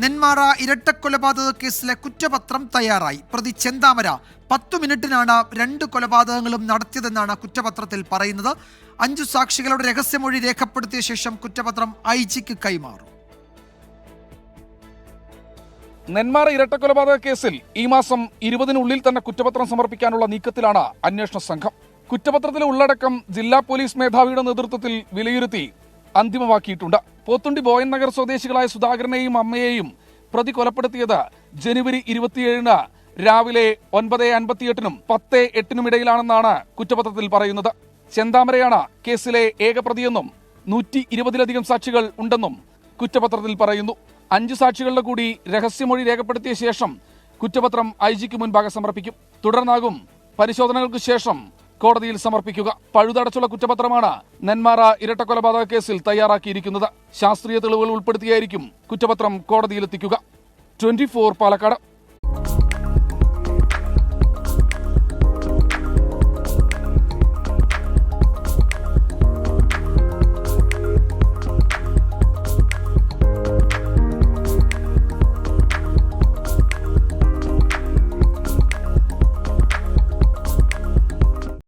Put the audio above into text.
നെന്മാറ ഇരട്ടക്കൊലപാതക കേസിലെ കുറ്റപത്രം തയ്യാറായി. പ്രതി ചെന്താമര 10 മിനിറ്റിനാണ് 2 കൊലപാതകങ്ങളും നടത്തിയതെന്നാണ് കുറ്റപത്രത്തിൽ പറയുന്നത്. 5 സാക്ഷികളുടെ രഹസ്യമൊഴി രേഖപ്പെടുത്തിയ ശേഷം കുറ്റപത്രം ഐജിക്ക് കൈമാറും. നെന്മാറ ഇരട്ടക്കൊലപാതക കേസിൽ ഈ മാസം 20-നുള്ളിൽ തന്നെ കുറ്റപത്രം സമർപ്പിക്കാനുള്ള നീക്കത്തിലാണ് അന്വേഷണ സംഘം. കുറ്റപത്രത്തിലെ ഉള്ളടക്കം ജില്ലാ പോലീസ് മേധാവിയുടെ നേതൃത്വത്തിൽ വിലയിരുത്തി അന്തിമമാക്കിയിട്ടുണ്ട്. പോത്തുണ്ടി ബോയൻ നഗർ സ്വദേശികളായ സുധാകരനെയും അമ്മയെയും പ്രതി കൊലപ്പെടുത്തിയത് ജനുവരി 27-ന് രാവിലെ 9:58-നും 10:08-നും ഇടയിലാണെന്നാണ് കുറ്റപത്രത്തിൽ പറയുന്നത്. ചെന്താമരയാണ് കേസിലെ ഏക പ്രതിയെന്നും 120-ലധികം സാക്ഷികൾ ഉണ്ടെന്നും കുറ്റപത്രത്തിൽ പറയുന്നു. 5 സാക്ഷികളുടെ കൂടി രഹസ്യമൊഴി രേഖപ്പെടുത്തിയ ശേഷം കുറ്റപത്രം ഐജിക്ക് മുൻപാകെ സമർപ്പിക്കും. തുടർന്നാകും പരിശോധനകൾക്ക് ശേഷം കോടതിയിൽ സമർപ്പിക്കുക. പഴുതടച്ചുള്ള കുറ്റപത്രമാണ് നെന്മാറ ഇരട്ടക്കൊലപാതക കേസിൽ തയ്യാറാക്കിയിരിക്കുന്നത്. ശാസ്ത്രീയ തെളിവുകൾ ഉൾപ്പെടുത്തിയായിരിക്കും കുറ്റപത്രം കോടതിയിലെത്തിക്കുക. 24 പാലക്കാട്.